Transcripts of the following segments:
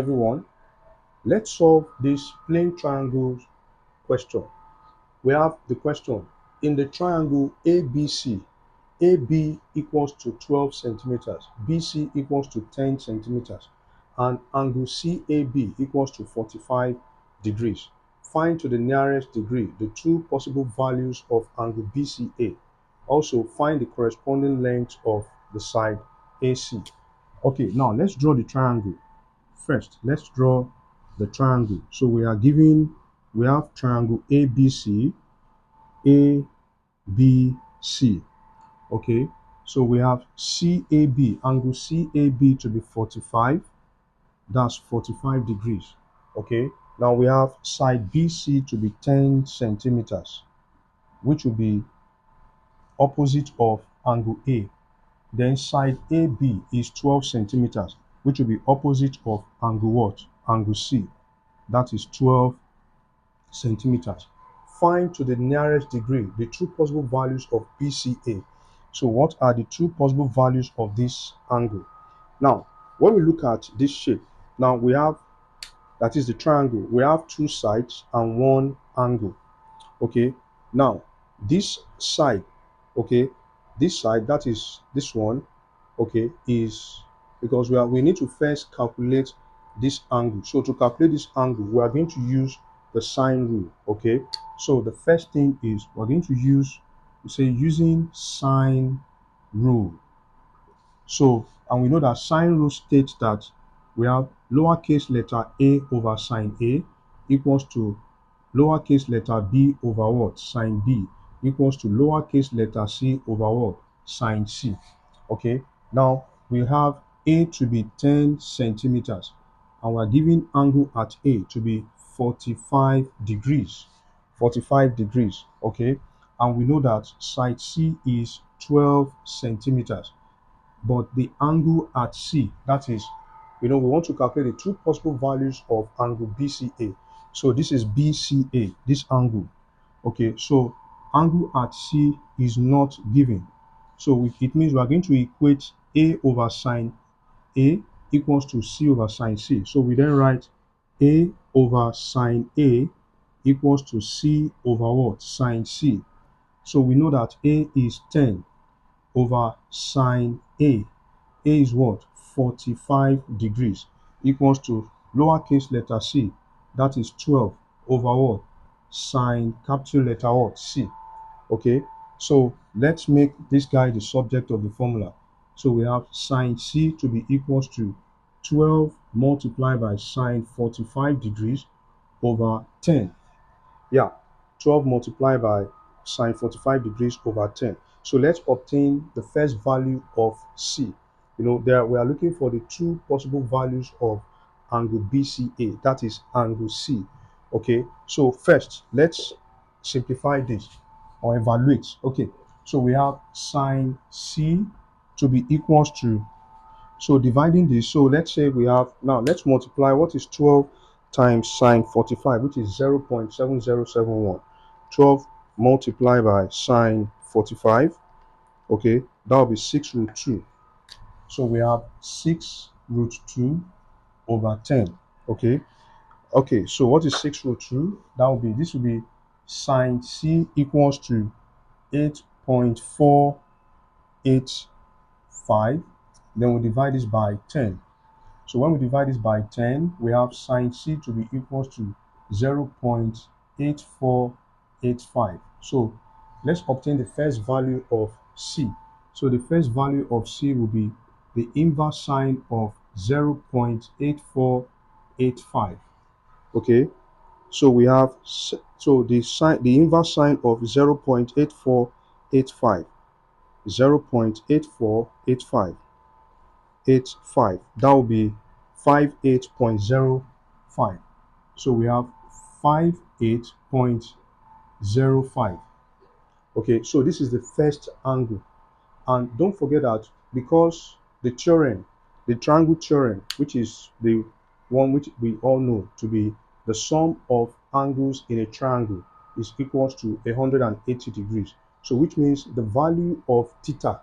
everyone. Let's solve this plane triangle question. We have the question in the triangle ABC. AB equals to 12 centimeters, BC equals to 10 centimeters, and angle CAB equals to 45 degrees. Find to the nearest degree the two possible values of angle BCA. Also, find the corresponding length of the side AC. Okay, now let's draw the triangle. First, let's draw the triangle. So we have triangle ABC, ABC. Okay, so we have CAB, angle CAB to be 45, that's 45 degrees. Okay, now we have side BC to be 10 centimeters, which will be opposite of angle A. Then side AB is 12 centimeters, which will be opposite of angle what? Angle C. That is 12 centimeters. Find to the nearest degree the two possible values of BCA. So what are the two possible values of this angle? Now, when we look at this shape, now we have, that is the triangle, we have two sides and one angle. Okay, now this side, okay, this side, that is this one, okay, is because we need to first calculate this angle. So to calculate this angle, we are going to use the sine rule. Okay, so the first thing is we're going to use, using sine rule. So, and we know that sine rule states that we have lowercase letter a over sine A equals to lowercase letter b over what? Sine B equals to lowercase letter c over what? Sine C. Okay, now we have A to be 10 centimeters and we're giving angle at A to be 45 degrees. 45 degrees, okay, and we know that side C is 12 centimeters, but the angle at C, that is, we want to calculate the two possible values of angle BCA. So this is BCA, this angle. Okay, so angle at C is not given. So it means we are going to equate A over sine A equals to C over sine C. So we then write A over sine A equals to C over what? Sine C. So we know that A is 10 over sine A. A is what? 45 degrees equals to lowercase letter c, that is 12 over what? Sine capital letter what? C. Okay, so let's make this guy the subject of the formula. So we have sine C to be equals to 12 multiplied by sine 45 degrees over 10. Yeah, 12 multiplied by sine 45 degrees over 10. So let's obtain the first value of C. There we are looking for the two possible values of angle BCA, that is angle C. Okay, so first let's simplify this or evaluate. Okay, so we have sine C to be equals to, so dividing this, so let's say we have, now let's multiply what is 12 times sine 45, which is 0.7071. 12 multiplied by sine 45, okay, that will be 6 root 2. So we have 6 root 2 over 10. Okay, so what is 6 root 2? This will be sine C equals to 8.485. Then we divide this by 10. So when we divide this by 10, we have sine C to be equals to 0.8485. So let's obtain the first value of C. So the first value of C will be the inverse sine of 0.8485. Okay, so we have, so the inverse sine of 0.8485, 0.8485, that will be 58.05. So we have 58.05. Okay, so this is the first angle. And don't forget that because the theorem, the triangle theorem, which is the one which we all know to be the sum of angles in a triangle, is equals to 180 degrees. So which means the value of theta,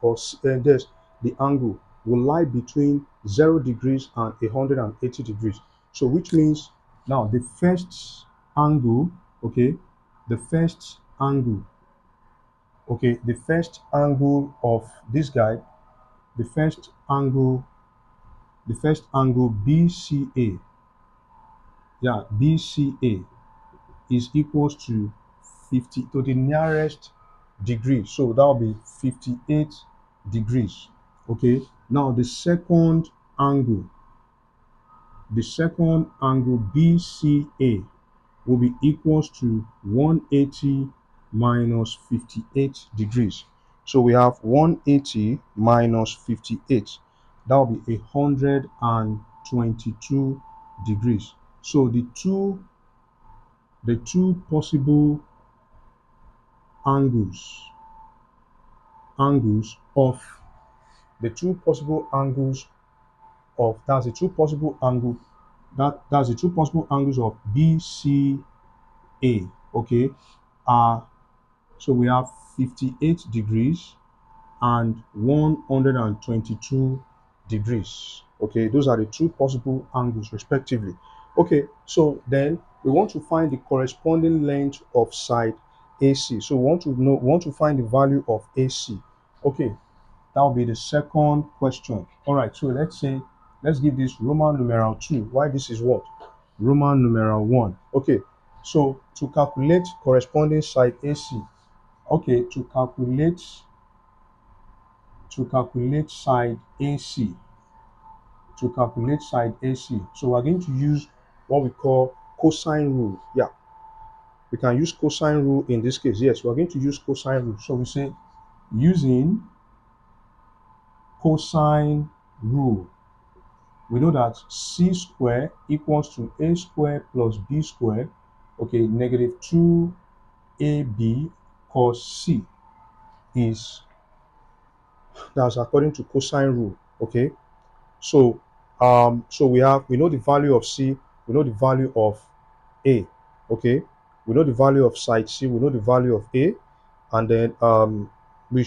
or the angle, will lie between 0 degrees and 180 degrees. So which means now the first angle, okay, the first angle, okay, the first angle of this guy, the first angle, BCA, yeah, BCA is equals to 50 to the nearest degree. So that will be 58 degrees. Okay. Now the second angle BCA will be equals to 180 minus 58 degrees. So we have 180 minus 58. That will be 122 degrees. So the two possible angles of the two possible angles of that's the two possible angle that's the two possible angles of BCA. Okay, so we have 58 degrees and 122 degrees. Okay, those are the two possible angles respectively. Okay, so then we want to find the corresponding length of side AC. So we want to find the value of AC. Okay, that will be the second question. All right, so let's give this Roman numeral 2. Why this is what? Roman numeral 1. Okay, so to calculate corresponding side AC. Okay, to calculate side AC. So we're going to use what we call cosine rule. Yeah, we can use cosine rule in this case. Yes, we're going to use cosine rule. So we say using cosine rule, we know that C square equals to A square plus B square. Okay, negative 2AB cos C is, that's according to cosine rule. Okay, so so we know the value of C, we know the value of A. Okay, we know the value of side C, we know the value of A, and then we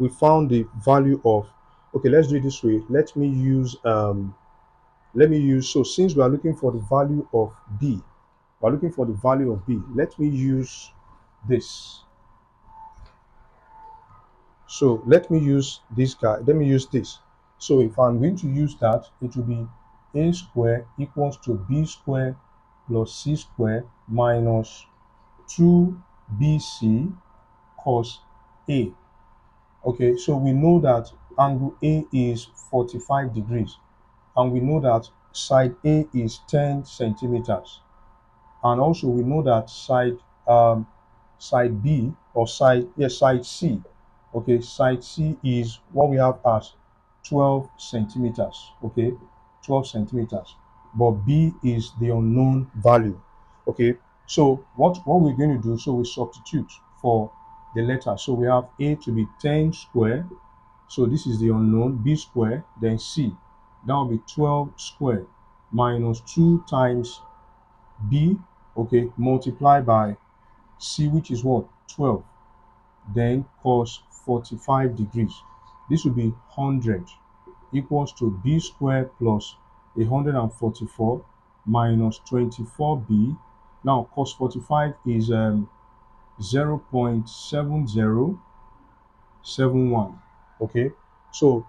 found the value of, okay, let's do it this way. Let me use, so since we are looking for the value of B, we're looking for the value of B, let me use this. So let me use this guy, let me use this. So if I'm going to use that, it will be A square equals to B square plus C square minus 2BC cos A. Okay, so we know that angle A is 45 degrees, and we know that side A is 10 centimeters. And also we know that side B or side C, okay, side C is what we have as 12 centimeters. Okay, 12 centimeters, but B is the unknown value. Okay, so what we're going to do, so we substitute for the letter. So we have A to be 10 square, so this is the unknown, B square, then C, that will be 12 square minus 2 times B, okay, multiply by C, which is what? 12. Then cos 45 degrees. This will be 100 equals to B squared plus 144 minus 24B. Now cos 45 is 0.7071. Okay, so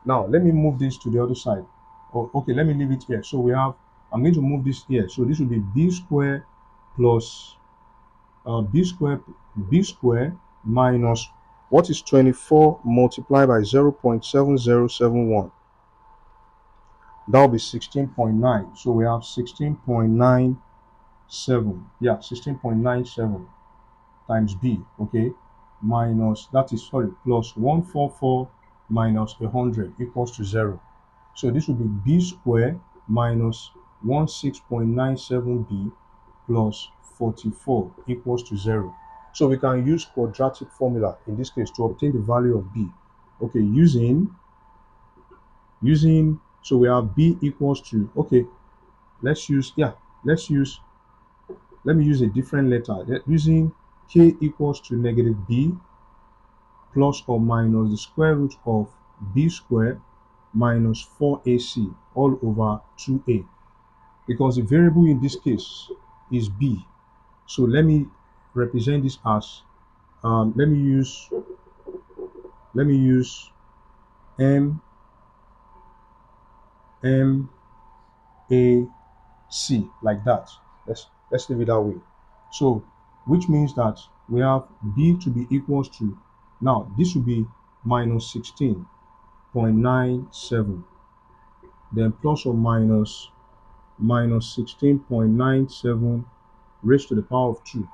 now let me move this to the other side. Oh, okay, let me leave it here. So we have, I'm going to move this here. So this will be B squared plus b square minus, what is 24 multiplied by 0.7071? That will be 16.9. So we have 16.97. Yeah, 16.97 times b. Okay, minus, that is, sorry, plus 144 minus 100 equals to 0. So this will be b square minus 16.97b plus 44 equals to 0. So we can use quadratic formula in this case to obtain the value of b. Okay, so we have b equals to, okay, let's use, yeah, let me use a different letter. Using k equals to negative b plus or minus the square root of b squared minus 4AC all over 2A, because the variable in this case is B. So let me represent this as let me use M M A C like that. Let's leave it that way. So which means that we have B to be equals to, now this will be minus 16.97, then plus or minus 16.97 raised to the power of 2,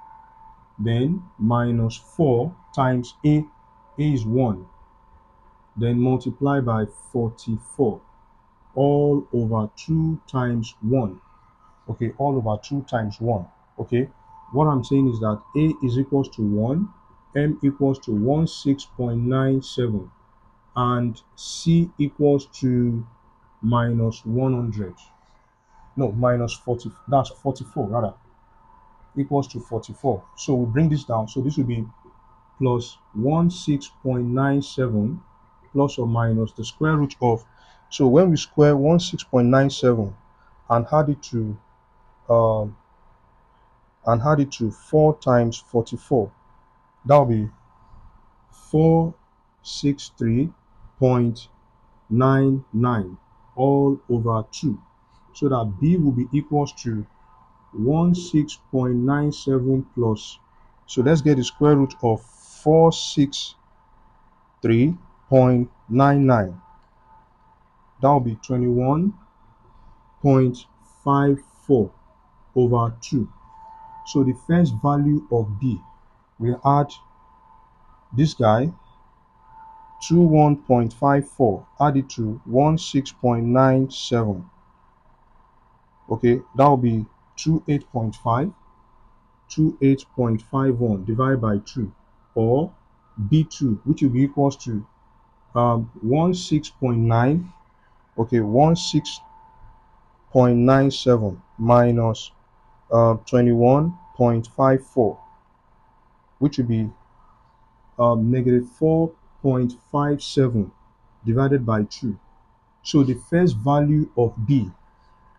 then minus 4 times A is 1, then multiply by 44 all over 2 times 1. Okay, all over 2 times 1. Okay, what I'm saying is that A is equals to 1, M equals to 16.97, and C equals to minus 100. No, minus 40, that's 44 rather, equals to 44. So we bring this down. So this will be plus 16.97 plus or minus the square root of. So when we square 16.97 and um, add it to 4 times 44, that will be 463.99 all over 2. So that B will be equals to 16.97 plus. So let's get the square root of 463.99. That will be 21.54 over 2. So the first value of B, we add this guy, 21.54, add it to 16.97. Okay, that will be 28.5, 28.51 divided by 2, or B2, which will be equals to 16.9, okay, 16.97 minus 21.54, which will be negative 4.57 divided by 2. So the first value of B,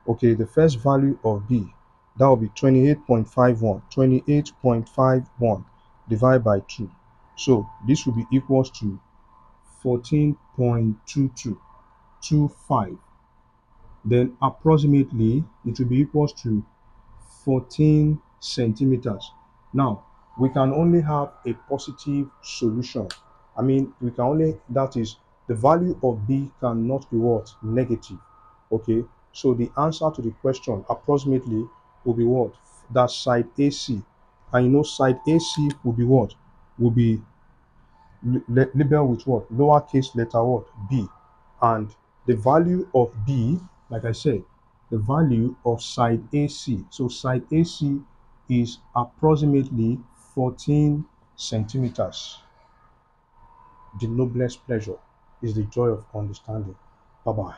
okay, the first value of B, that will be 28.51, 28.51 divided by 2. So this will be equals to 14.2225. Then approximately it will be equals to 14 centimeters. Now, we can only have a positive solution. I mean, we can only, that is, the value of B cannot be what? Negative. Okay, so the answer to the question approximately will be what? That's side AC. And you know, side AC will be what? Will be labeled with what? Lowercase letter what? B. And the value of B, like I said, the value of side AC. So side AC is approximately 14 centimeters. The noblest pleasure is the joy of understanding. Bye bye.